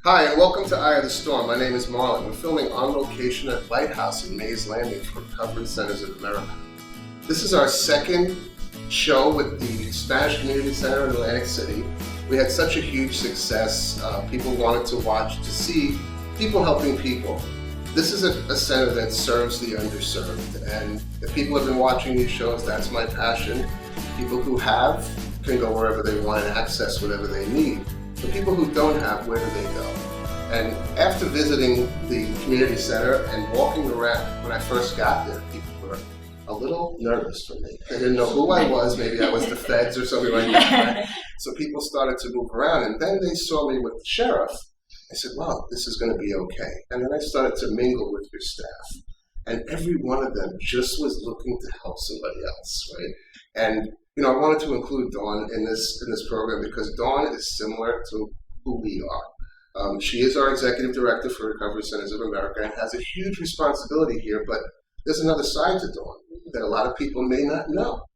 Hi, and welcome to Eye of the Storm. My name is Marlon. We're filming on location at Lighthouse in Mays Landing for Recovery Centers of America. This is our second show with the Spanish Community Center in Atlantic City. We had such a huge success. People wanted to watch, to see people helping people. This is a center that serves the underserved, and if people have been watching these shows, that's my passion. People who have can go wherever they want and access whatever they need. For people who don't have, where do they go? And after visiting the community center and walking around, when I first got there, people were a little nervous for me. They didn't know who I was. Maybe I was the feds or something like that. Right? So people started to move around, and then they saw me with the sheriff. I said, well, this is going to be okay. And then I started to mingle with your staff. And every one of them just was looking to help somebody else, right? And I wanted to include Dawn in this program because Dawn is similar to who we are. She is our executive director for Recovery Centers of America and has a huge responsibility here, but there's another side to Dawn that a lot of people may not know.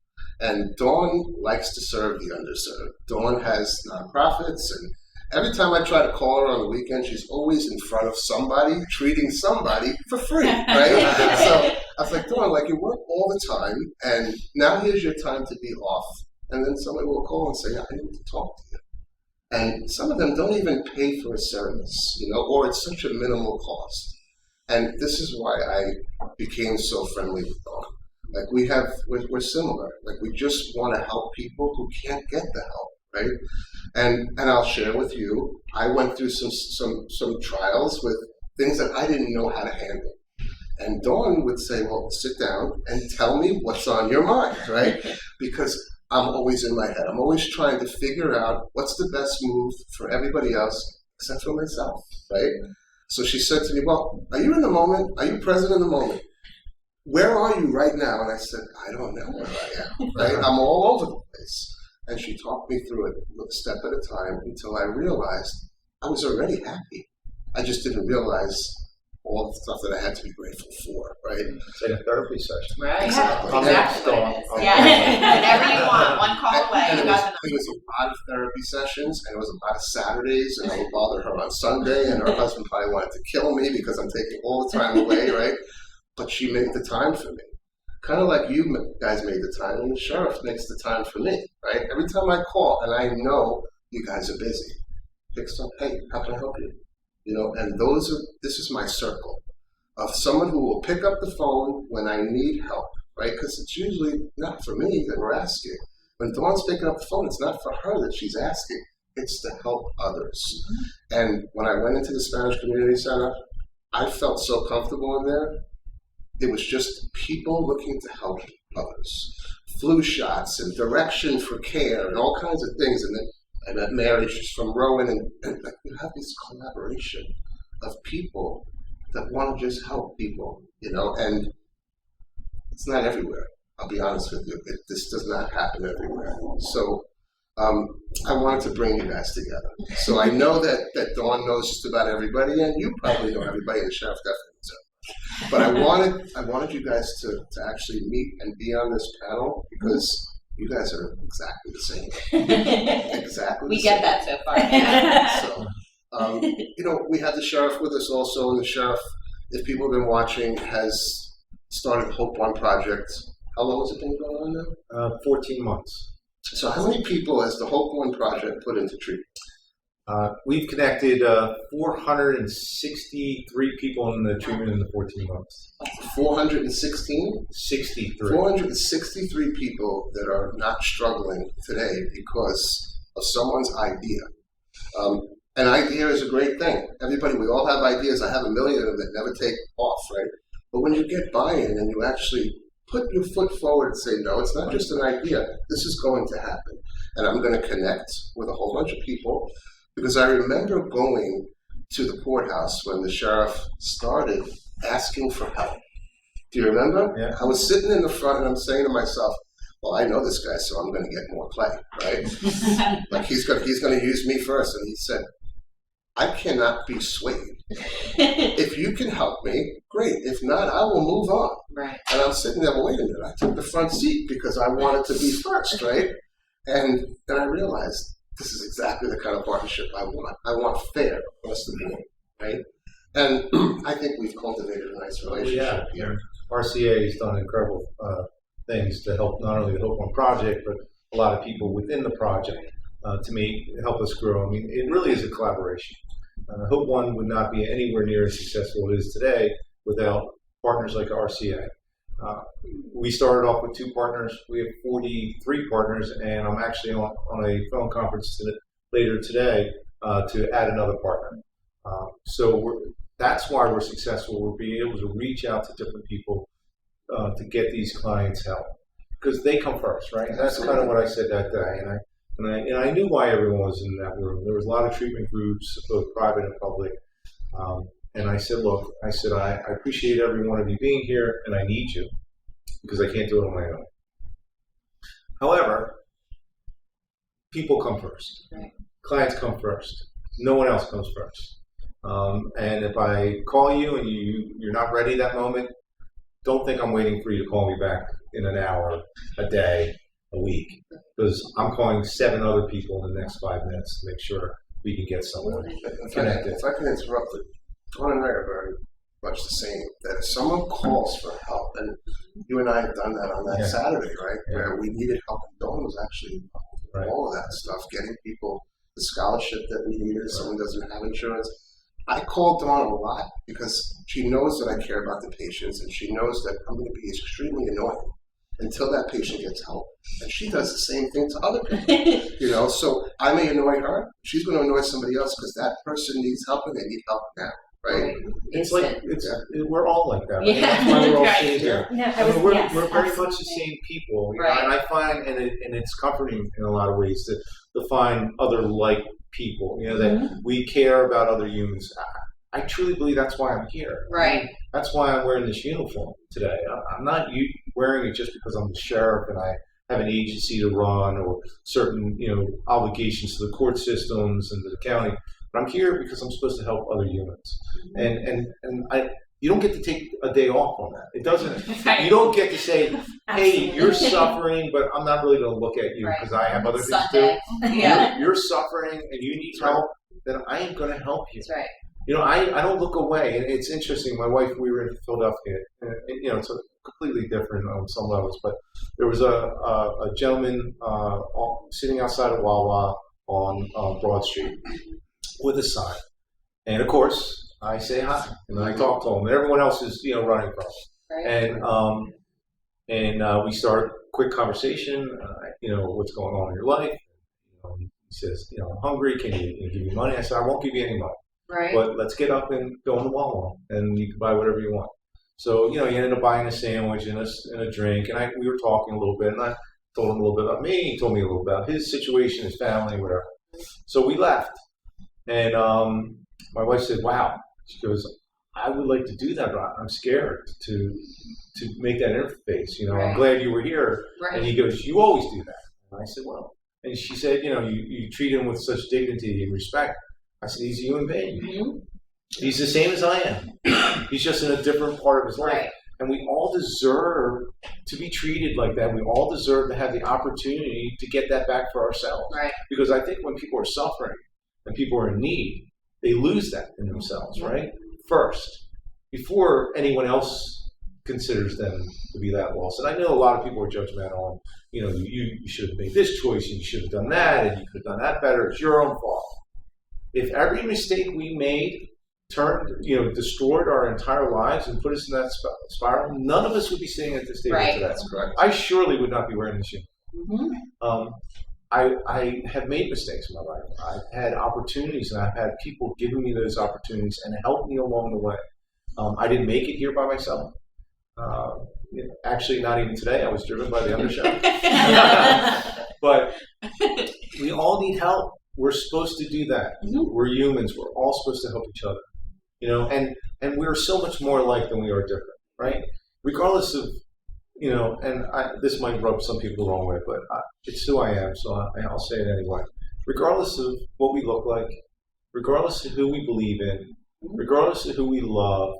And Dawn likes to serve the underserved. Dawn has nonprofits, and every time I try to call her on the weekend, she's always in front of somebody, treating somebody for free, right? So I was like, Dawn, like, you work all the time, and now here's your time to be off. And then somebody will call and say, I need to talk to you. And some of them don't even pay for a service, or it's such a minimal cost. And this is why I became so friendly with Dawn. Like, we're similar. Like, we just want to help people who can't get the help, right? And I'll share with you, I went through some trials with things that I didn't know how to handle. And Dawn would say, well, sit down and tell me what's on your mind, right? Because I'm always in my head. I'm always trying to figure out what's the best move for everybody else except for myself, right? So she said to me, well, are you in the moment? Are you present in the moment? Where are you right now? And I said, I don't know where I am, right? I'm all over the place. And she talked me through it a step at a time until I realized I was already happy. I just didn't realize all the stuff that I had to be grateful for, right? It's like a therapy session. Right. Exactly. Exactly. Whenever you want, one call away. And it was a lot of therapy sessions, and it was a lot of Saturdays, and I would bother her on Sunday, and her husband probably wanted to kill me because I'm taking all the time away, right? But she made the time for me. Kind of like you guys made the time, and the sheriff makes the time for me, right? Every time I call, and I know you guys are busy, hey, how can I help you? And this is my circle of someone who will pick up the phone when I need help, right? Because it's usually not for me that we're asking. When Dawn's picking up the phone, it's not for her that she's asking. It's to help others. Mm-hmm. And when I went into the Spanish Community Center, I felt so comfortable in there. It was just people looking to help others. Flu shots and direction for care and all kinds of things. And then I met Mary, she's from Rowan, and you have this collaboration of people that want to just help people, and it's not everywhere. I'll be honest with you. This does not happen everywhere. So I wanted to bring you guys together. So I know that Dawn knows just about everybody, and you probably know everybody, and the sheriff definitely does. But I wanted you guys to actually meet and be on this panel because you guys are exactly the same. Exactly. We get that so far. So, we had the sheriff with us also, and the sheriff, if people have been watching, has started Hope One Project. How long has it been going on now? 14 months. So how many people has the Hope One Project put into treatment? We've connected 463 people in the treatment in the 14 months. 416? 63. 463 people that are not struggling today because of someone's idea. An idea is a great thing. We all have ideas. I have a million of them that never take off, right? But when you get buy-in and you actually put your foot forward and say, no, it's not just an idea. This is going to happen. And I'm going to connect with a whole bunch of people. Because I remember going to the courthouse when the sheriff started asking for help. Do you remember? Yeah. I was sitting in the front and I'm saying to myself, well, I know this guy, so I'm going to get more play, right? Like he's going to use me first. And he said, I cannot be swayed. If you can help me, great. If not, I will move on. Right. And I'm sitting there, well, wait a minute. I took the front seat because I wanted to be first, right? And then I realized, this is exactly the kind of partnership I want. I want fair across the board, right? And I think we've cultivated a nice relationship here. RCA has done incredible things to help not only the Hope One project, but a lot of people within the project to help us grow. I mean, it really is a collaboration. Hope One would not be anywhere near as successful as it is today without partners like RCA. We started off with 2 partners. We have 43 partners, and I'm actually on a phone conference later today to add another partner. That's why we're successful. We're being able to reach out to different people to get these clients help, because they come first, right? And that's kind of what I said that day, and I knew why everyone was in that room. There was a lot of treatment groups, both private and public, and I said, look, I appreciate every one of you being here, and I need you because I can't do it on my own. However, people come first. Right. Clients come first. No one else comes first. And if I call you and you're not ready that moment, don't think I'm waiting for you to call me back in an hour, a day, a week, because I'm calling 7 other people in the next 5 minutes to make sure we can get someone connected. If I can interrupt it, Dawn and I are very much the same. That if someone calls for help, and you and I have done that on that Saturday, right, where we needed help, and Dawn was actually involved in all of that stuff, getting people the scholarship that we needed. If someone doesn't have insurance, I call Dawn a lot because she knows that I care about the patients, and she knows that I'm going to be extremely annoying until that patient gets help. And she does the same thing to other people, So I may annoy her. She's going to annoy somebody else because that person needs help and they need help now, right? It's like, we're all like that. Yeah. That's why we're all sitting here. No, we're very much the same people. Right. And I find, and it's comforting in a lot of ways to find other like people, that we care about other humans. I truly believe that's why I'm here. Right. That's why I'm wearing this uniform today. I'm not wearing it just because I'm the sheriff and I have an agency to run or certain, obligations to the court systems and to the county. But I'm here because I'm supposed to help other humans. And you don't get to take a day off on that. It doesn't. Right. You don't get to say, "Hey, you're suffering, but I'm not really going to look at you because I have other things to do." Yeah. You're suffering and you need help. Then I am going to help you. That's right. I don't look away. And it's interesting. My wife, we were in Philadelphia, and it's a completely different on some levels. But there was a gentleman sitting outside of Wawa on Broad Street with a sign, and of course I say hi and I talk to him. And everyone else is running across, right. And we start quick conversation. What's going on in your life? He says, I'm hungry. Can you give me money? I said, I won't give you any money. Right. But let's get up and go in the Wawa, and you can buy whatever you want. So, he ended up buying a sandwich and a drink, and we were talking a little bit, and I told him a little bit about me. He told me a little about his situation, his family, whatever. So we left, and my wife said, "Wow." She goes, "I would like to do that, but I'm scared to make that interface. Right. I'm glad you were here." Right. And he goes, "You always do that." And I said, "Well," and she said, you treat him with such dignity and respect. I said, "He's a human being. Mm-hmm. He's the same as I am. He's just in a different part of his life." Right. And we all deserve to be treated like that. We all deserve to have the opportunity to get that back for ourselves. Right. Because I think when people are suffering and people are in need, they lose that in themselves, right? First, before anyone else considers them to be that lost. And I know a lot of people are judgmental on, you should have made this choice and you should have done that and you could have done that better. It's your own fault. If every mistake we made destroyed our entire lives and put us in that spiral, none of us would be sitting at this table today. That's correct. I surely would not be wearing this uniform. Mm-hmm. I have made mistakes in my life. I've had opportunities, and I've had people giving me those opportunities and help me along the way. I didn't make it here by myself. Actually, not even today. I was driven by the undersheriff. But we all need help. We're supposed to do that. Mm-hmm. We're humans. We're all supposed to help each other. And we're so much more alike than we are different, right? Regardless of, this might rub some people the wrong way, but it's who I am, so I'll say it anyway. Regardless of what we look like, regardless of who we believe in, regardless of who we love,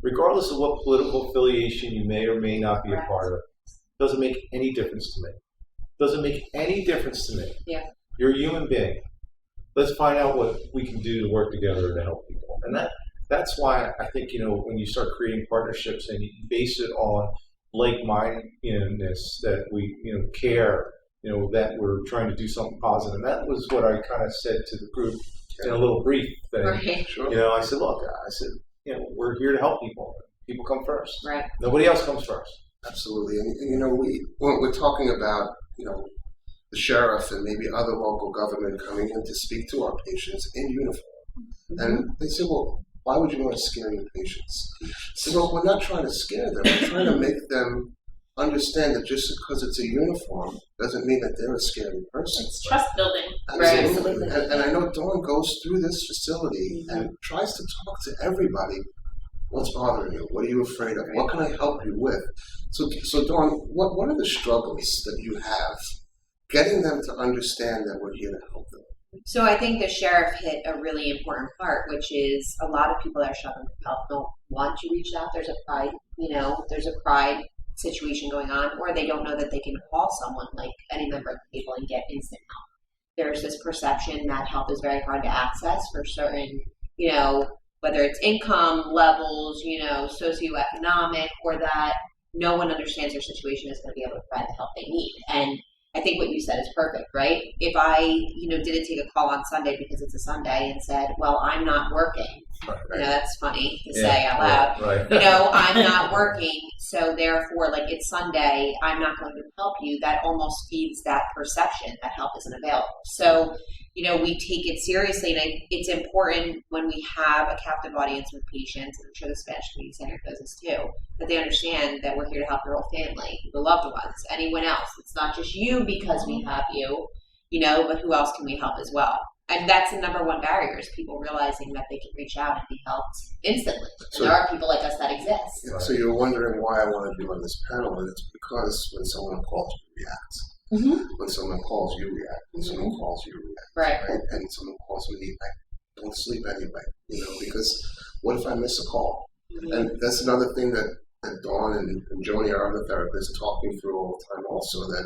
regardless of what political affiliation you may or may not be a part of, doesn't make any difference to me. Doesn't make any difference to me. Yeah. You're a human being. Let's find out what we can do to work together to help people. And that's why I think, when you start creating partnerships and you base it on like-mindedness, that we, care, that we're trying to do something positive. And that was what I kind of said to the group in a little brief thing. Right. Sure. I said, look, we're here to help people. People come first. Right. Nobody else comes first. Absolutely. And we're talking about, the sheriff and maybe other local government coming in to speak to our patients in uniform. And they say, well, why would you want to scare your patients? I said, well, we're not trying to scare them. We're trying to make them understand that just because it's a uniform doesn't mean that they're a scary person. It's trust building. Absolutely. Right. And I know Dawn goes through this facility and tries to talk to everybody. What's bothering you? What are you afraid of? What can I help you with? So Dawn, what are the struggles that you have getting them to understand that we're here to help them? So I think the sheriff hit a really important part, which is a lot of people that are struggling with help don't want to reach out. There's a pride, there's a pride situation going on, or they don't know that they can call someone like any member of the table and get instant help. There's this perception that help is very hard to access for certain, whether it's income levels, socioeconomic, or that no one understands their situation is going to be able to provide the help they need. And I think what you said is perfect, right? If I, didn't take a call on Sunday because it's a Sunday and said, well, I'm not working. Right. That's funny to say out loud. Right. I'm not working, so therefore, it's Sunday, I'm not going to help you. That almost feeds that perception that help isn't available. So, we take it seriously, and it's important when we have a captive audience with patients, and I'm sure the Spanish Community Center does this too, that they understand that we're here to help your whole family, the loved ones, anyone else. It's not just you because we have you, but who else can we help as well? And that's the number one barrier, is people realizing that they can reach out and be helped instantly. And there are people like us that exist. Yeah, so you're wondering why I want to be on this panel, and it's because when someone calls, you react. Mm-hmm. When someone calls, you react. When someone calls, you react. Right. And someone calls me, I don't sleep anyway, because what if I miss a call? Mm-hmm. And that's another thing that Dawn and Joni, our other therapists, talk me through all the time also, that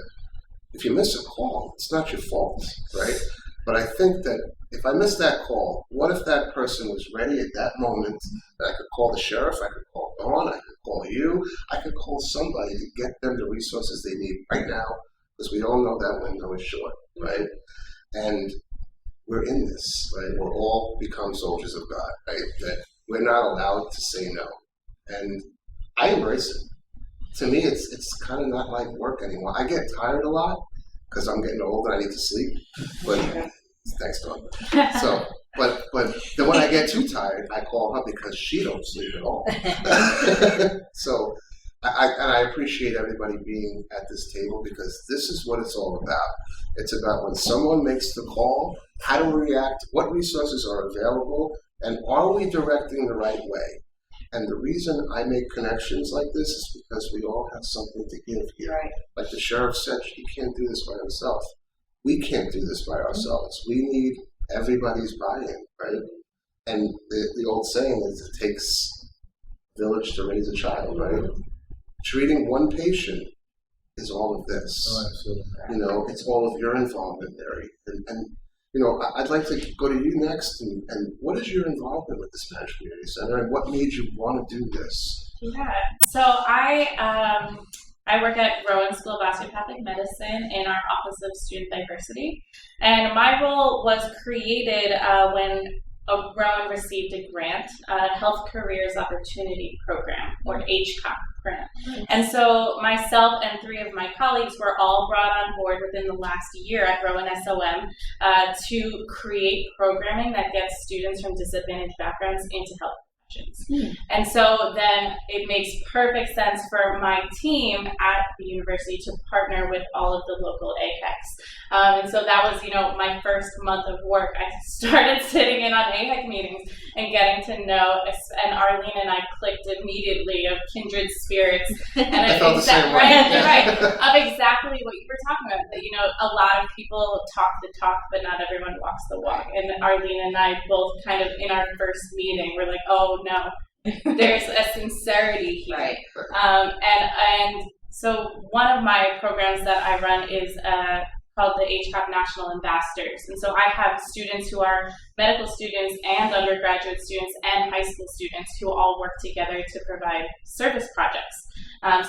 if you miss a call, it's not your fault, right? But I think that if I miss that call, what if that person was ready at that moment that I could call the sheriff, I could call Dawn, I could call you, I could call somebody to get them the resources they need right now, because we all know that window is short, right? And we're in this, right? We're all become soldiers of God, right? That we're not allowed to say no. And I embrace it. To me, it's kind of not like work anymore. I get tired a lot because I'm getting older. I need to sleep. But thanks, Dawn. So, but then when I get too tired, I call her because she don't sleep at all. So, I appreciate everybody being at this table, because this is what it's all about. It's about when someone makes the call, how do we react, what resources are available, and are we directing the right way? And the reason I make connections like this is because we all have something to give here. Right. Like the sheriff said, he can't do this by himself. We can't do this by ourselves. We need everybody's buy-in, right? And the old saying is, it takes a village to raise a child, right? Treating one patient is all of this. Oh, absolutely. It's all of your involvement there. And I'd like to go to you next. And what is your involvement with the Spanish Community Center, and what made you want to do this? Yeah. So I work at Rowan School of Osteopathic Medicine in our Office of Student Diversity. And my role was created when Rowan received a grant, Health Careers Opportunity Program, or HCOP grant. And so myself and 3 of my colleagues were all brought on board within the last year at Rowan SOM to create programming that gets students from disadvantaged backgrounds into health professions. And so then it makes perfect sense for my team at the university to partner with all of the local AHECs. And so that was, my first month of work. I started sitting in on AHEC meetings and getting to know, and Arlene and I clicked immediately of kindred spirits. And I felt the same way. Right, of exactly what you were talking about. That, a lot of people talk the talk, but not everyone walks the walk. And Arlene and I both kind of, in our first meeting, were like, oh no, there's a sincerity here. Right. And so one of my programs that I run is called the HCAP National Ambassadors. And so I have students who are medical students and undergraduate students and high school students who all work together to provide service projects.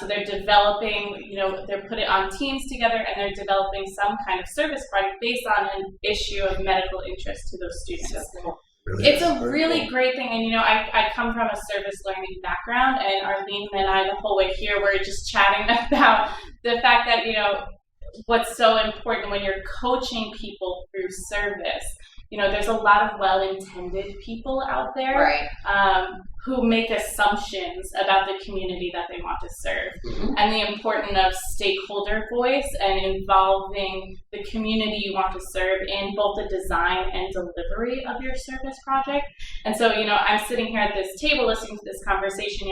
So they're developing, they're putting on teams together and they're developing some kind of service project based on an issue of medical interest to those students. It's a really great thing. And, I come from a service learning background, and Arlene and I, the whole way here, we're just chatting about the fact that, what's so important when you're coaching people through service. There's a lot of well-intended people out there, right, who make assumptions about the community that they want to serve. Mm-hmm. And the importance of stakeholder voice and involving the community you want to serve in both the design and delivery of your service project. And so, I'm sitting here at this table listening to this conversation,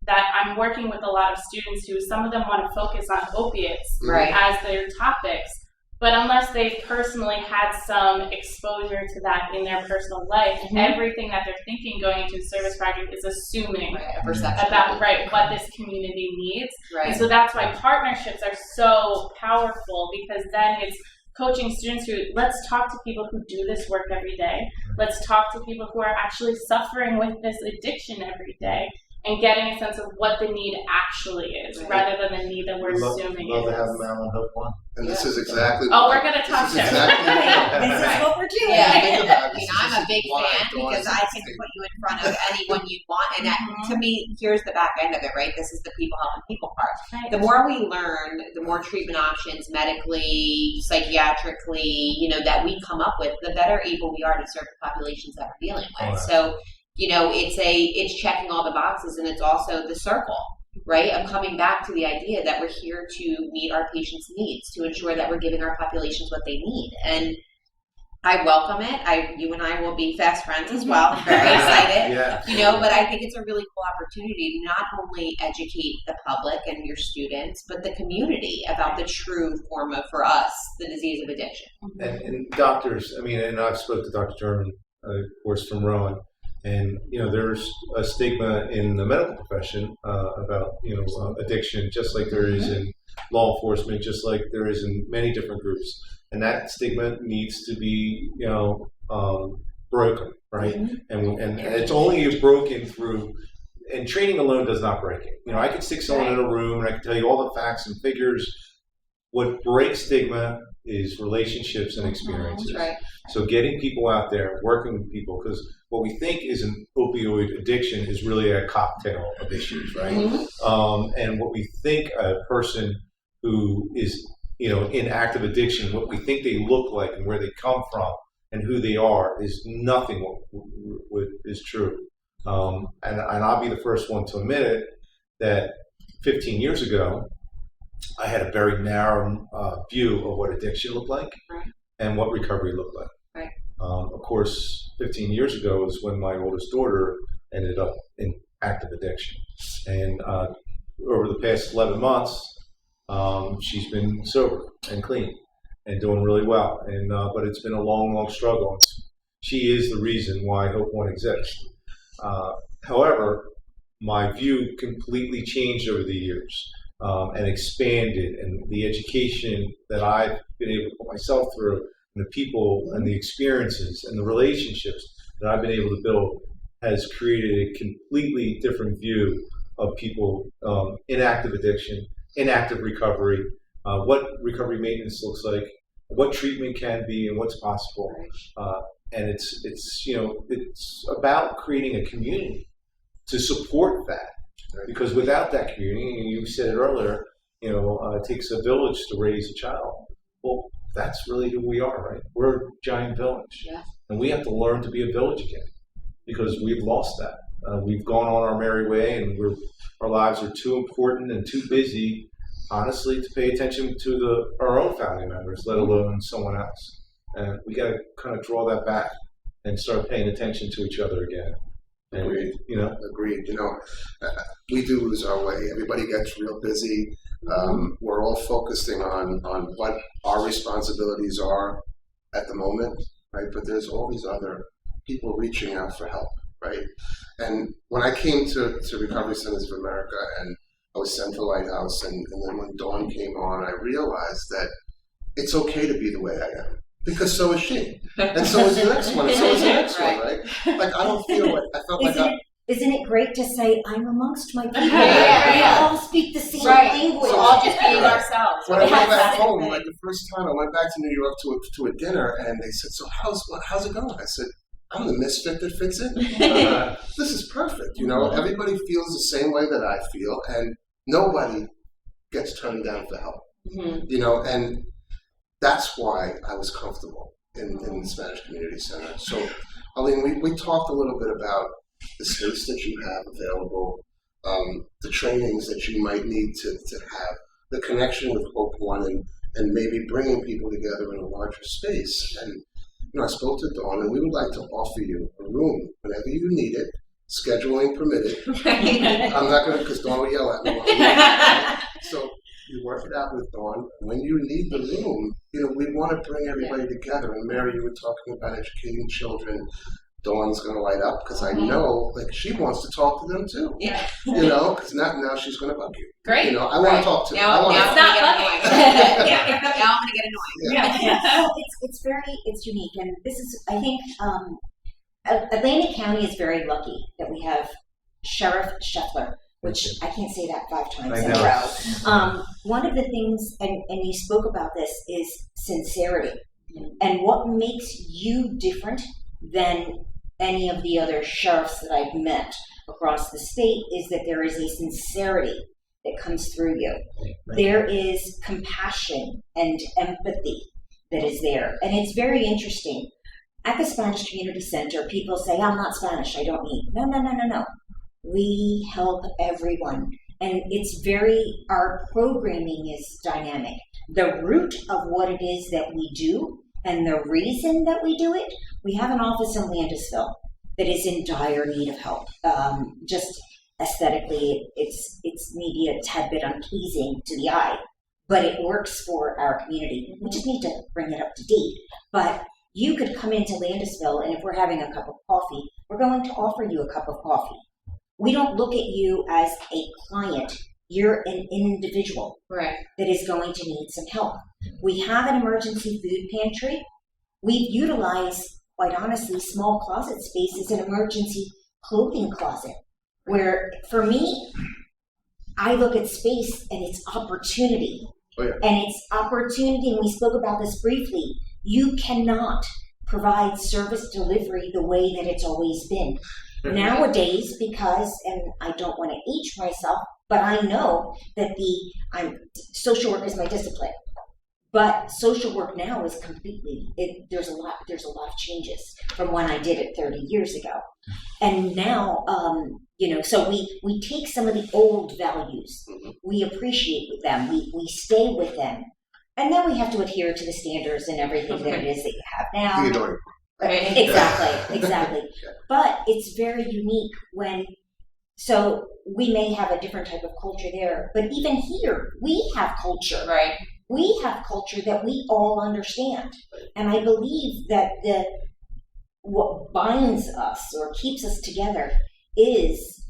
that I'm working with a lot of students who, some of them want to focus on opiates right, as their topics. But unless they've personally had some exposure to that in their personal life, mm-hmm, everything that they're thinking going into a service project is assuming right, a perception about what this community needs. right. And so that's why partnerships are so powerful, because then it's coaching students who, let's talk to people who do this work every day. Let's talk to people who are actually suffering with this addiction every day, and getting a sense of what the need actually is, right, rather than the need that we're assuming love it to have is. Marlon help one. And this is exactly. Oh, we're going to talk This to is exactly This is what we're doing. Yeah. Think about it. I'm a big fan because I can put you in front of anyone you want. And to me, here's the back end of it, right? This is the people helping people part. Right. The more we learn, the more treatment options, medically, psychiatrically, that we come up with, the better able we are to serve the populations that we're dealing with. Right. So, it's checking all the boxes, and it's also the circle, right, of coming back to the idea that we're here to meet our patients' needs, to ensure that we're giving our populations what they need. And I welcome it. You and I will be fast friends as well. I'm very excited. Yeah. But I think it's a really cool opportunity to not only educate the public and your students, but the community about the true form of, for us, the disease of addiction. And doctors, and I've spoke to Dr. German, of course, from Rowan. And there's a stigma in the medical profession about addiction, just like there is in law enforcement, just like there is in many different groups. And that stigma needs to be broken, right? Mm-hmm. And it's only broken through. And training alone does not break it. I could stick someone in a room and I can tell you all the facts and figures. What breaks stigma is relationships and experiences. Right. So getting people out there, working with people, because what we think is an opioid addiction is really a cocktail of issues, right? Mm-hmm. And what we think a person who is, in active addiction, what we think they look like and where they come from and who they are is nothing what is true. And I'll be the first one to admit it, that 15 years ago, I had a very narrow view of what addiction looked like, right, and what recovery looked like. Right. Of course, 15 years ago is when my oldest daughter ended up in active addiction. And over the past 11 months, she's been sober and clean and doing really well. And but it's been a long, long struggle. She is the reason why Hope One exists. However, my view completely changed over the years. And expanded, and the education that I've been able to put myself through, and the people and the experiences and the relationships that I've been able to build has created a completely different view of people in active addiction, in active recovery, what recovery maintenance looks like, what treatment can be, and what's possible. And it's about creating a community to support that. Because without that community, and you said it earlier, it takes a village to raise a child. Well, that's really who we are, right? We're a giant village. Yeah. And we have to learn to be a village again, because we've lost that. We've gone on our merry way, and our lives are too important and too busy, honestly, to pay attention to our own family members, let alone someone else. And we got to kind of draw that back and start paying attention to each other again. And, Agreed. Agreed. We do lose our way. Everybody gets real busy. We're all focusing on what our responsibilities are at the moment, right? But there's all these other people reaching out for help, right? And when I came to Recovery Centers of America, and I was sent to Lighthouse, and then when Dawn came on, I realized that it's okay to be the way I am. Because so is she. And so is the next one. And so is the next one, right? Like, I don't feel like, I felt Isn't it great to say, I'm amongst my people? Yeah. We all speak the same Right. language. We're all just being ourselves. When I went back That's home, it. like the first time I went back to New York to a dinner, and they said, "So how's it going?" I said, "I'm the misfit that fits in. This is perfect. You know, everybody feels the same way that I feel, and nobody gets turned down for help. Mm-hmm. You know, and that's why I was comfortable in the Spanish Community Center. So, Aline, we talked a little bit about the space that you have available, the trainings that you might need to have, the connection with Hope One, and maybe bringing people together in a larger space. And, you know, I spoke to Dawn, and we would like to offer you a room whenever you need it, scheduling permitted. I'm not going to, because Dawn will yell at me. So you work it out with Dawn. When you need the room, you know, we want to bring everybody together. And Mary, you were talking about educating children. Dawn's going to light up because I know, like, she wants to talk to them too. Yeah. You know, because now she's going to bug you. Great. You know, I want to talk to them. Now It's I'm not gonna bugging. get annoying. Now I'm going to get annoying. Yeah. It's unique, and this is, I think, Atlantic County is very lucky that we have Sheriff Scheffler, which I can't say that 5 times in a row. One of the things, and you spoke about this, is sincerity. And what makes you different than any of the other sheriffs that I've met across the state is that there is a sincerity that comes through you. There is compassion and empathy that is there. And it's very interesting. At the Spanish Community Center, people say, I'm not Spanish, I don't need. No. We help everyone. And it's our programming is dynamic. The root of what it is that we do and the reason that we do it, we have an office in Landisville that is in dire need of help. Just aesthetically, it's maybe a tad bit unpleasing to the eye, but it works for our community. We just need to bring it up to date. But you could come into Landisville, and if we're having a cup of coffee, we're going to offer you a cup of coffee. We don't look at you as a client. You're an individual Right. that is going to need some help. We have an emergency food pantry. We've utilized, quite honestly, small closet space as an emergency clothing closet, where for me, I look at space and it's opportunity. Oh, yeah. And it's opportunity, and we spoke about this briefly. You cannot provide service delivery the way that it's always been. Nowadays, because, and I don't want to age myself, but I know that social work is my discipline. But social work now is there's a lot of changes from when I did it 30 years ago. And now, so we take some of the old values, we appreciate with them, we stay with them. And then we have to adhere to the standards and everything that it is that you have now. Theodore. Right. Exactly. But it's very unique so we may have a different type of culture there, but even here, we have culture. Right. We have culture that we all understand. And I believe that what binds us or keeps us together is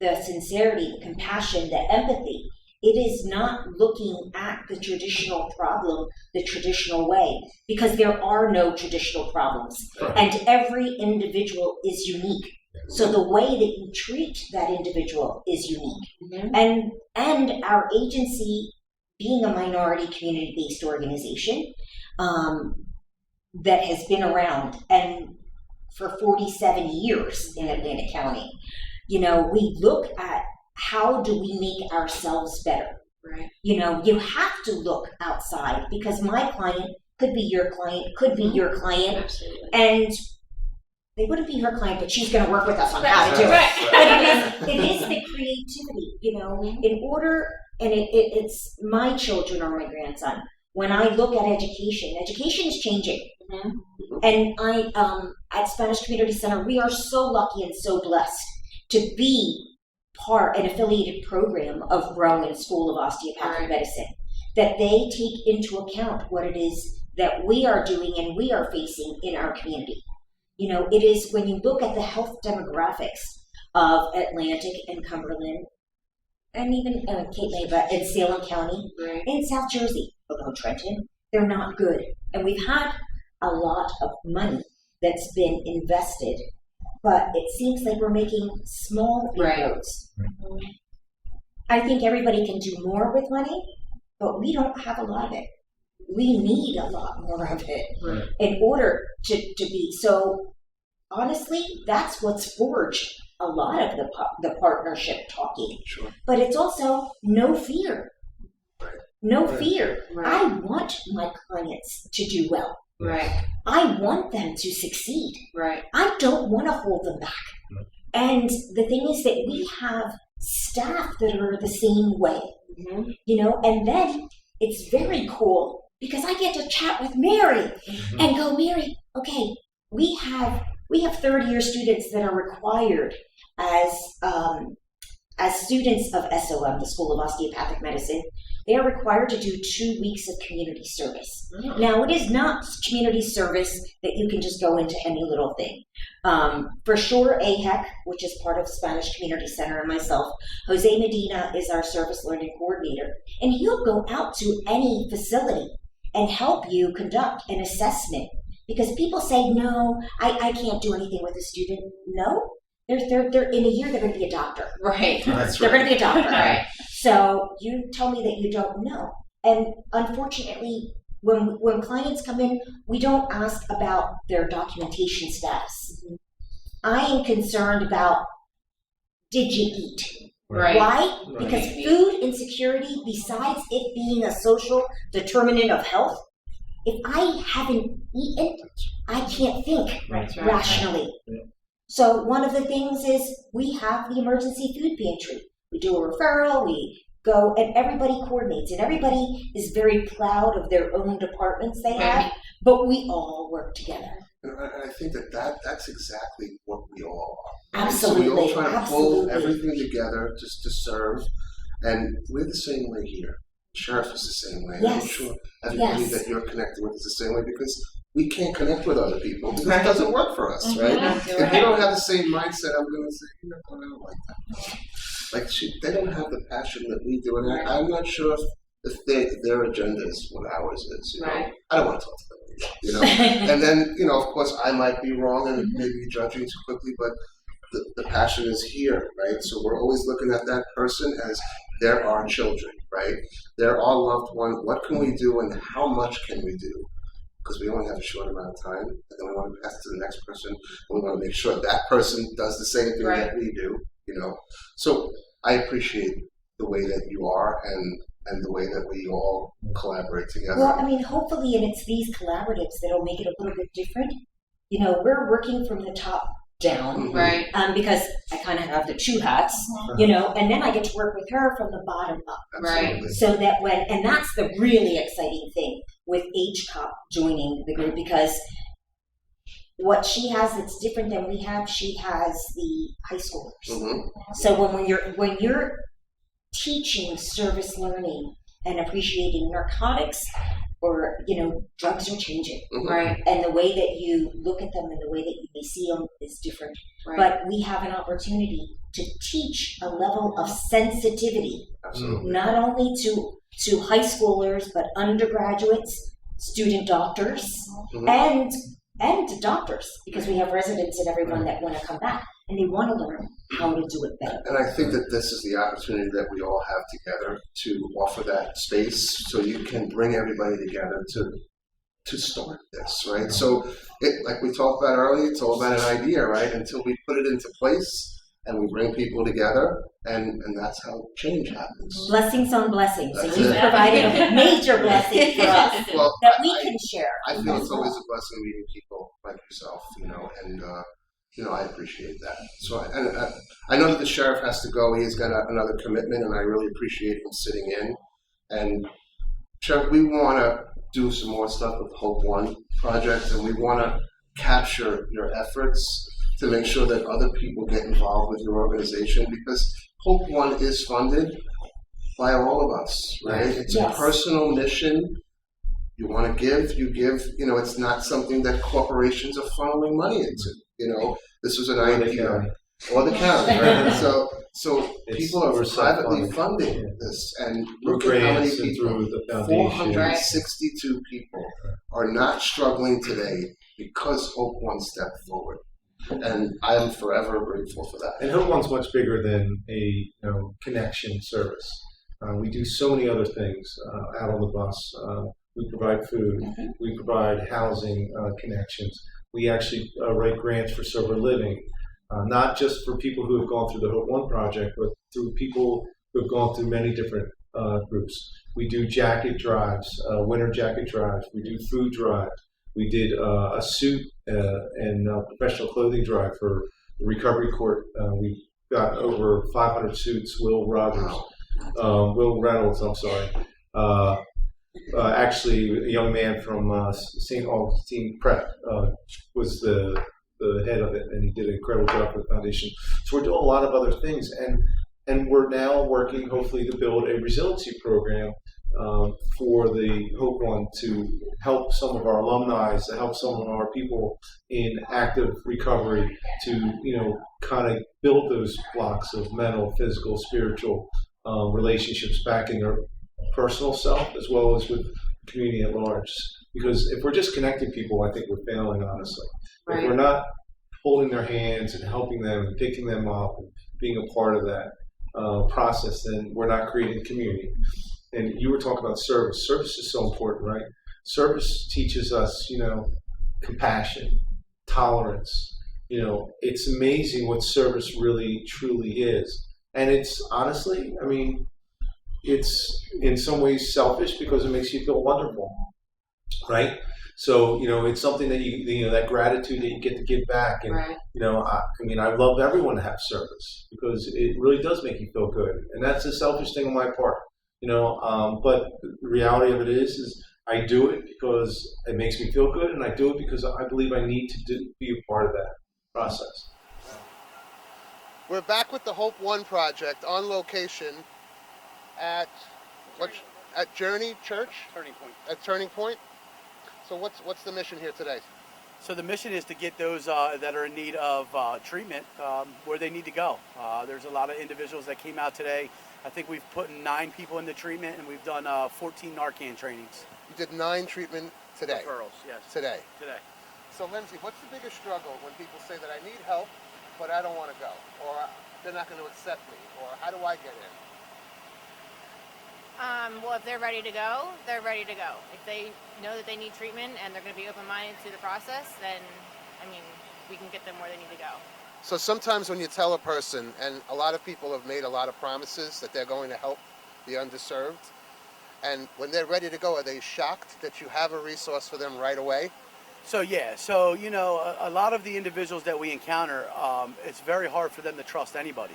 the sincerity, the compassion, the empathy. It is not looking at the traditional problem the traditional way, because there are no traditional problems. Right. And every individual is unique. So the way that you treat that individual is unique. Mm-hmm. And our agency, being a minority community-based organization that has been around and for 47 years in Atlantic County, we look at how do we make ourselves better. Right. You have to look outside, because my client could be your client, could be your client. Absolutely. And they wouldn't be her client, but she's going to work with us on how to do it. Right. But it is the creativity, in order, and it's my children or my grandson. When I look at education is changing. Mm-hmm. And at Spanish Community Center, we are so lucky and so blessed to be an affiliated program of Rowan School of Osteopathic Medicine, that they take into account what it is that we are doing and we are facing in our community. It is when you look at the health demographics of Atlantic and Cumberland, and even Cape May, but in Salem County, Right. in South Jersey, although Trenton, they're not good. And we've had a lot of money that's been invested, but it seems like we're making small inroads. Right. I think everybody can do more with money, but we don't have a lot of it. We need a lot more of it in order to be. So honestly, that's what's forged a lot of the partnership talking. Sure. But it's also no fear. Right. No fear. Right. I want my clients to do well. Right. I want them to succeed. Right. I don't want to hold them back. And the thing is that we have staff that are the same way, you know, and then it's very cool because I get to chat with Mary and go, Mary, okay, we have third-year students that are required as students of SOM, the School of Osteopathic Medicine. They are required to do 2 weeks of community service. Now, it is not community service that you can just go into any little thing. For sure, AHEC, which is part of Spanish Community Center, and myself, Jose Medina is our service learning coordinator, and he'll go out to any facility and help you conduct an assessment. Because people say, no, I can't do anything with a student. No, they're in a year they're going to be a doctor. Right. That's They're going to be a doctor. Right. So you tell me that you don't know. And unfortunately, when clients come in, we don't ask about their documentation status. I am concerned about, did you eat? Right. Why? Right. Because food insecurity, besides it being a social determinant of health, if I haven't eaten, I can't think rationally. Yeah. So one of the things is we have the emergency food pantry. We do a referral, we go, and everybody coordinates, and everybody is very proud of their own departments they have, but we all work together. And I think that's exactly what we all are. Absolutely. So we all try to pull absolutely. everything together just to serve, and we're the same way here. The sheriff is the same way. Yes. I'm sure everybody Yes. that you're connected with is the same way because we can't connect with other people because it doesn't work for us, right? If they don't have the same mindset, I'm going to say, you know, I don't like that. Like they don't have the passion that we do, and I'm not sure if their agenda is what ours is. You know? Right. I don't want to talk to them. You know, and then of course, I might be wrong and maybe judging too quickly, but the passion is here, right? So we're always looking at that person as they're our children, right? They're our loved one. What can we do, and how much can we do? Because we only have a short amount of time, and then we want to pass it to the next person, and we want to make sure that person does the same thing that we do. So I appreciate the way that you are and the way that we all collaborate together. Well, I mean, hopefully, and it's these collaboratives that'll make it a little bit different. We're working from the top down, Right. Because I kind of have the two hats, and then I get to work with her from the bottom up. Right. So that and that's the really exciting thing with HCOP joining the group, because what she has that's different than we have, she has the high schoolers. So when you're teaching service learning and appreciating narcotics, or drugs are changing, Right. and the way that you look at them and the way that you may see them is different. Right. But we have an opportunity to teach a level of sensitivity, Absolutely. not only to high schoolers, but undergraduates, student doctors, and to doctors, because we have residents and everyone that want to come back and they want to learn how to do it better. And I think that this is the opportunity that we all have together to offer that space so you can bring everybody together to start this, right? So, like we talked about earlier, it's all about an idea, right? Until we put it into place and we bring people together, and that's how change happens. Blessings on blessings. That's And you've it. provided a major blessing for us Well, that we can share. I feel it's always a blessing meeting people like yourself, and I appreciate that. So, I know that the sheriff has to go. He's got another commitment, and I really appreciate him sitting in. And Sheriff, we want to do some more stuff with Hope One project, and we want to capture your efforts to make sure that other people get involved with your organization, because Hope One is funded by all of us, right? It's a personal mission. You want to give, you give. It's not something that corporations are funneling money into. This was an idea. Or the county, right? So It's people are we're privately self-funded. funding Yeah. this, and Through look at how many grants and people. through the foundation. 462 people are not struggling today because Hope One stepped forward, and I am forever grateful for that. And Hope One's much bigger than a connection service. We do so many other things out on the bus. We provide food. We provide housing connections. We actually write grants for sober living, not just for people who have gone through the Hope One project, but through people who have gone through many different groups. We do jacket drives, winter jacket drives. We do food drives. We did a suit and professional clothing drive for the recovery court. We got over 500 suits. Will Reynolds, I'm sorry. Actually, a young man from St. Augustine Prep was the head of it, and he did an incredible job for the foundation. So we're doing a lot of other things, and we're now working, hopefully, to build a resiliency program for the Hope One to help some of our alumni, to help some of our people in active recovery to, kind of build those blocks of mental, physical, spiritual relationships back in their personal self as well as with the community at large. Because if we're just connecting people, I think we're failing, honestly. Right. If we're not holding their hands and helping them and picking them up and being a part of that process, then we're not creating community. And you were talking about service. Service is so important, right? Service teaches us, compassion, tolerance. It's amazing what service really, truly is. And it's honestly, it's in some ways selfish because it makes you feel wonderful, right? So, it's something that that gratitude that you get to give back. And, Right. I love everyone to have service because it really does make you feel good. And that's a selfish thing on my part, but the reality of it is I do it because it makes me feel good. And I do it because I believe I need to be a part of that process. We're back with the Hope One project on location at Journey Church? Turning Point. At Turning Point. So what's the mission here today? So the mission is to get those that are in need of treatment where they need to go. There's a lot of individuals that came out today. I think we've put 9 people into treatment, and we've done 14 Narcan trainings. You did 9 treatment today. Referrals, yes. Today. So Lindsay, what's the biggest struggle when people say that I need help, but I don't want to go, or they're not going to accept me, or how do I get in? Well, if they're ready to go, they're ready to go. If they know that they need treatment and they're going to be open-minded to the process, then, we can get them where they need to go. So sometimes when you tell a person, and a lot of people have made a lot of promises that they're going to help the underserved, and when they're ready to go, are they shocked that you have a resource for them right away? So a lot of the individuals that we encounter, it's very hard for them to trust anybody.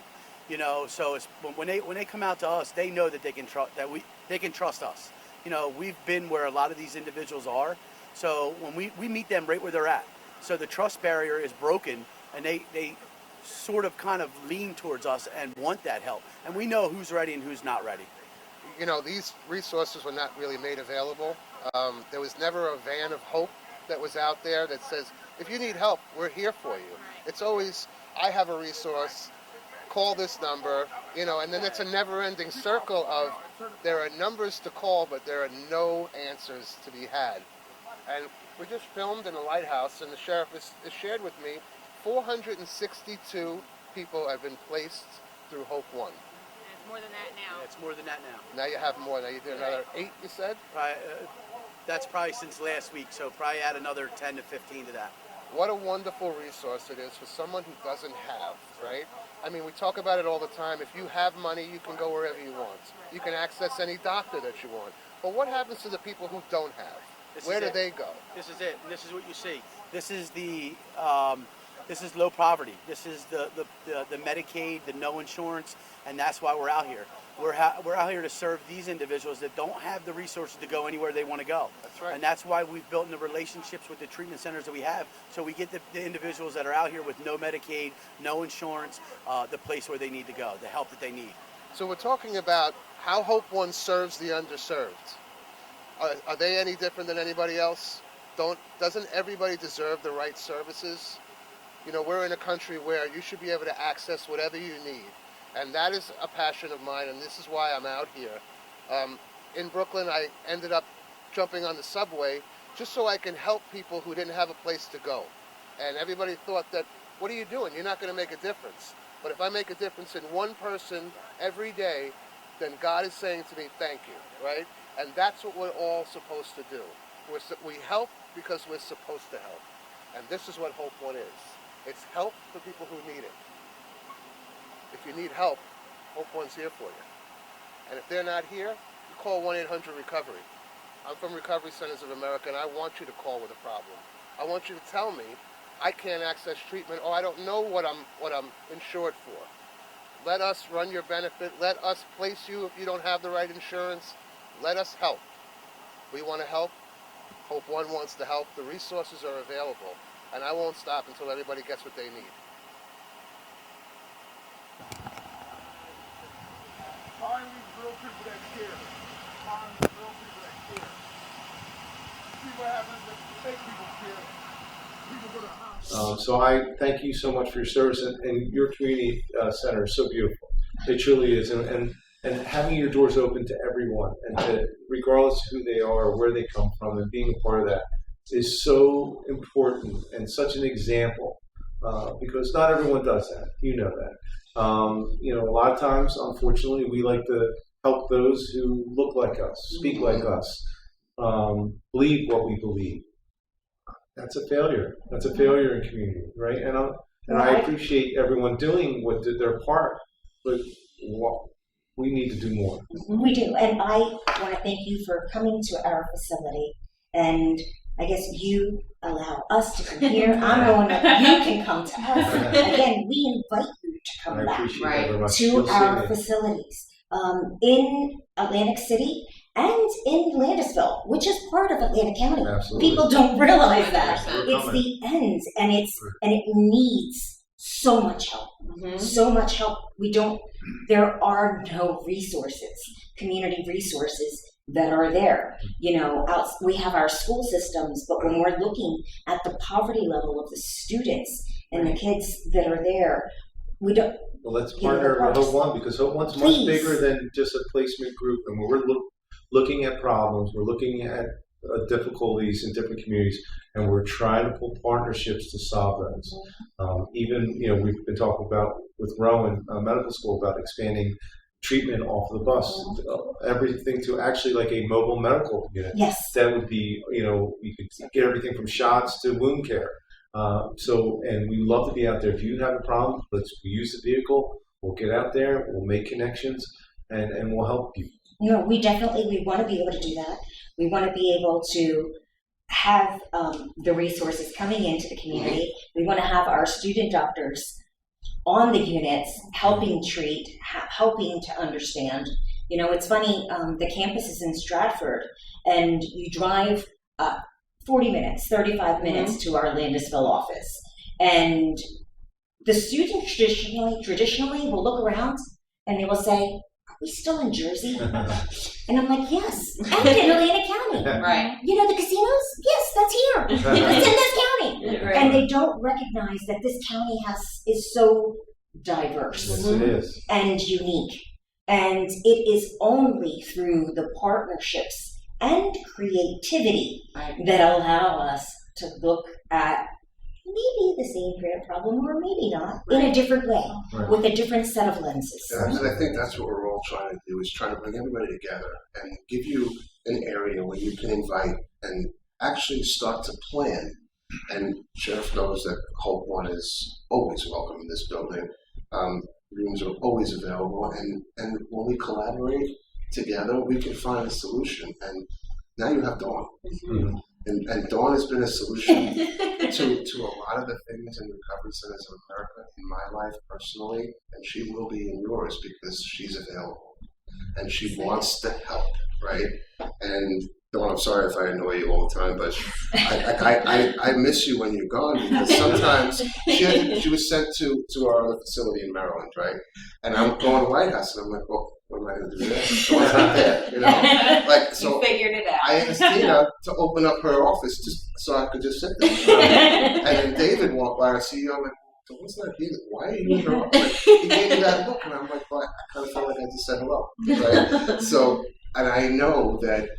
So it's, when they come out to us, they know that they can trust us. We've been where a lot of these individuals are, so when we meet them right where they're at. So the trust barrier is broken, and they sort of kind of lean towards us and want that help, and we know who's ready and who's not ready. These resources were not really made available. There was never a van of hope that was out there that says, if you need help, we're here for you. It's always, I have a resource, call this number, and then it's a never-ending circle of there are numbers to call, but there are no answers to be had. And we just filmed in a lighthouse, and the sheriff has shared with me 462 people have been placed through Hope One. And it's more than that now. Yeah, it's more than that now. Now you have more. Now you did another 8, you said? That's probably since last week, so probably add another 10 to 15 to that. What a wonderful resource it is for someone who doesn't have, right? We talk about it all the time. If you have money, you can go wherever you want. You can access any doctor that you want. But what happens to the people who don't have? Where do they go? This is it. And this is what you see. This is this is low poverty. This is the Medicaid, the no insurance, and that's why we're out here. We're out here to serve these individuals that don't have the resources to go anywhere they want to go. That's right. And that's why we've built in the relationships with the treatment centers that we have, so we get the individuals that are out here with no Medicaid, no insurance, the place where they need to go, the help that they need. So we're talking about how Hope One serves the underserved. Are they any different than anybody else? Doesn't everybody deserve the right services? We're in a country where you should be able to access whatever you need. And that is a passion of mine, and this is why I'm out here. In Brooklyn, I ended up jumping on the subway just so I can help people who didn't have a place to go. And everybody thought that, what are you doing? You're not going to make a difference. But if I make a difference in one person every day, then God is saying to me, thank you, right? And that's what we're all supposed to do. We help because we're supposed to help. And this is what Hope One is. It's help for people who need it. If you need help, Hope One's here for you. And if they're not here, you call 1-800-RECOVERY. I'm from Recovery Centers of America, and I want you to call with a problem. I want you to tell me, I can't access treatment, or I don't know what I'm insured for. Let us run your benefit. Let us place you if you don't have the right insurance. Let us help. We want to help. Hope One wants to help. The resources are available, and I won't stop until everybody gets what they need. Find these real people that care. Find the real people that care. See what happens if fake people care. People go to hospital. So I thank you so much for your service, and your community center is so beautiful. It truly is, and having your doors open to everyone, and to, regardless of who they are or where they come from, and being a part of that is so important and such an example, because not everyone does that. You know that. A lot of times, unfortunately, we like to help those who look like us, speak like us, believe what we believe. That's a failure. That's a failure in community, right? And I appreciate everyone doing what did their part, but we need to do more. We do, and I want to thank you for coming to our facility, and I guess you allow us to come here. I'm the one that you can come to us. Again, we invite you to come back to our facilities in Atlantic City and in Landisville, which is part of Atlantic County. Absolutely. People don't realize that. 100%. It's the ends, and it needs so much help. So much help. There are no resources, community resources that are there. We have our school systems, but when we're looking at the poverty level of the students and the kids that are there, we don't. Well, let's partner with Hope One, because Hope One's much bigger than just a placement group, and we're looking at problems, we're looking at difficulties in different communities, and we're trying to pull partnerships to solve those. We've been talking about with Rowan Medical School about expanding treatment off the bus, everything to actually like a mobile medical unit. Yes. That would be, we could get everything from shots to wound care. And we love to be out there. If you have a problem, we use the vehicle, we'll get out there, we'll make connections, and we'll help you. We want to be able to do that. We want to be able to have the resources coming into the community. We want to have our student doctors on the units, helping treat, helping to understand. It's funny, the campus is in Stratford, and you drive 40 minutes, 35 minutes to our Landisville office. And the students traditionally will look around and they will say, "Are we still in Jersey?" And I'm like, "Yes, and in Atlantic County." Right. The casinos? Yes, that's here. It's in this county. Right. And they don't recognize that this county is so diverse. Yes, it is. And unique. And it is only through the partnerships and creativity that allow us to look at maybe the same problem, or maybe not, in a different way, with a different set of lenses. Yeah, and I think that's what we're all trying to do, is trying to bring everybody together and give you an area where you can invite and actually start to plan. And Sheriff knows that Hope One is always welcome in this building. Rooms are always available, and when we collaborate together, we can find a solution. And now you have Dawn. And Dawn has been a solution to a lot of the things in Recovery Centers of America in my life personally, and she will be in yours because she's available and she wants to help, right? And Dawn, I'm sorry if I annoy you all the time, but I miss you when you're gone, because sometimes she was sent to our other facility in Maryland, right? And I'm going to White House, and I'm like, well, what am I going to do there? Dawn's not there, so you figured it out. I asked Tina to open up her office just so I could just sit there. And then David walked by, our CEO, and Dawn's not here. Why are you interrupting? Like, he gave me that look, and I'm like, well, I kind of felt like I just said hello, right? So, and I know that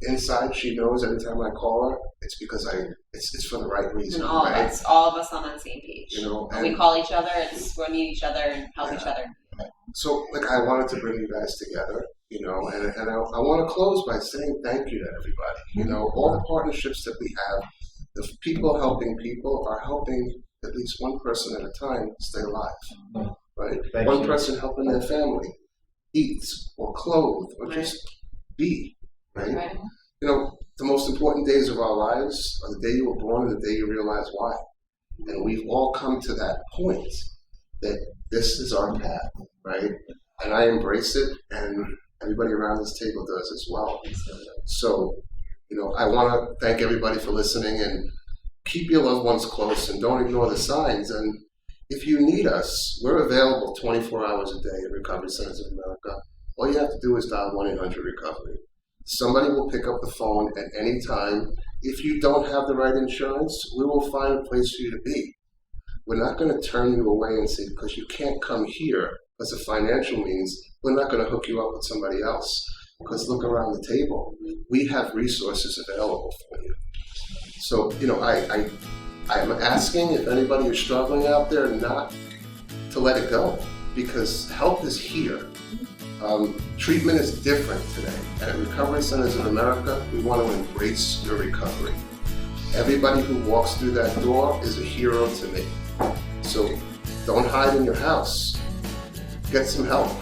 inside she knows every time I call her, it's because it's for the right reason. And all right? of us, all of us on the same page. You know, when we call each other, it's when we need each other and help each other. So, like, I wanted to bring you guys together, you know, and I want to close by saying thank you to everybody. You know, all the partnerships that we have, the people helping people are helping at least one person at a time stay alive, right? Thank One you. person helping their family eat or clothe or just be, right? Right. You know, the most important days of our lives are the day you were born and the day you realize why. And we've all come to that point that this is our path, right? And I embrace it, and everybody around this table does as well. So, you know, I want to thank everybody for listening, and keep your loved ones close and don't ignore the signs. And if you need us, we're available 24 hours a day at Recovery Centers of America. All you have to do is dial 1-800-RECOVERY. Somebody will pick up the phone at any time. If you don't have the right insurance, we will find a place for you to be. We're not going to turn you away and say, because you can't come here as a financial means, we're not going to hook you up with somebody else. Because look around the table. We have resources available for you. So, you know, I am asking if anybody is struggling out there not to let it go, because help is here. Treatment is different today. And at Recovery Centers of America, we want to embrace your recovery. Everybody who walks through that door is a hero to me. So don't hide in your house. Get some help.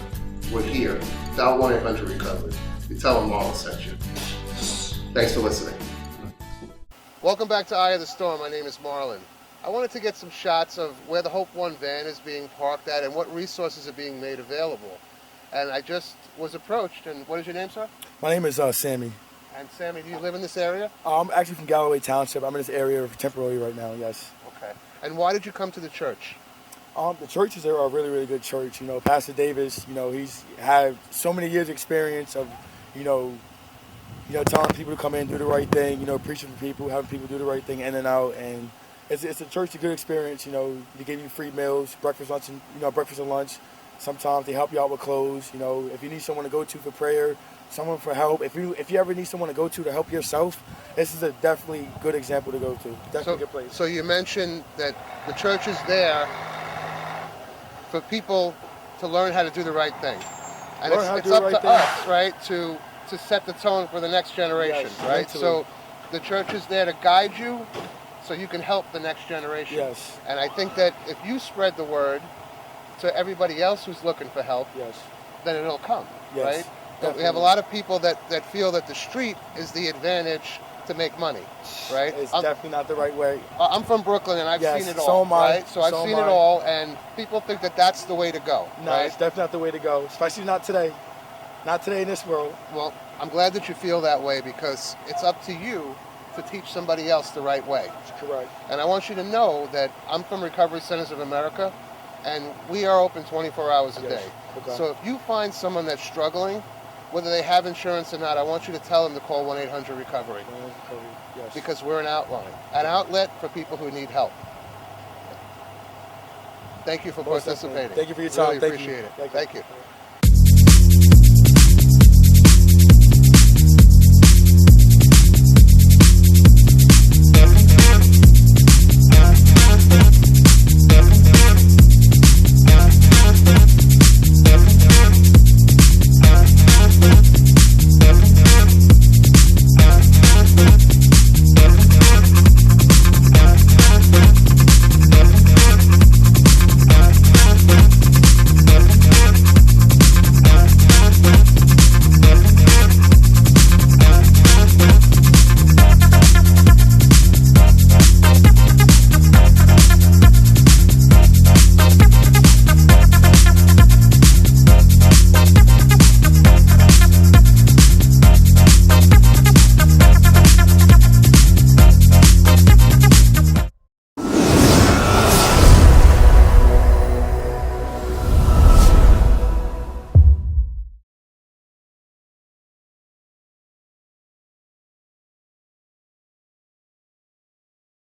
We're here. Dial 1-800-RECOVERY. You tell them Marlon sent you. Thanks for listening. Welcome back to Eye of the Storm. My name is Marlon. I wanted to get some shots of where the Hope One van is being parked at and what resources are being made available. And I just was approached. And what is your name, sir? My name is Sammy. And Sammy, do you live in this area? I'm actually from Galloway Township. I'm in this area temporarily right now, yes. Okay. And why did you come to the church? The churches there are a really, really good church. You know, Pastor Davis, you know, he's had so many years experience of, telling people to come in and do the right thing, you know, preaching for people, having people do the right thing in and out. And it's a church, a good experience. You know, they give you free meals, breakfast, lunch, and, breakfast and lunch. Sometimes they help you out with clothes. You know, if you need someone to go to for prayer, someone for help. If you ever need someone to go to help yourself, this is a definitely good example to go to. Definitely a good place. So you mentioned that the church is there for people to learn how to do the right thing. And it's up to us, right, to set the tone for the next generation, yes, right? Mentally. So the church is there to guide you so you can help the next generation. Yes. And I think that if you spread the word to everybody else who's looking for help, yes, then it'll come, yes, right? definitely. We have a lot of people that feel that the street is the advantage to make money, right? It's definitely not the right way. I'm from Brooklyn, and I've Yes, seen it all, so am I. right? So I've So seen am it I. all, and people think that that's the way to go, No, right? it's definitely not the way to go, especially not today. Not today in this world. Well, I'm glad that you feel that way, because it's up to you to teach somebody else the right way. Correct. And I want you to know that I'm from Recovery Centers of America, and we are open 24 hours a Yes. day. Okay. So if you find someone that's struggling, whether they have insurance or not, I want you to tell them to call 1-800-RECOVERY, Yes. because we're an outlet for people who need help. Thank you for Most definitely. participating. Thank you for your time. Really Thank you. appreciate it. Thank you. Thank you.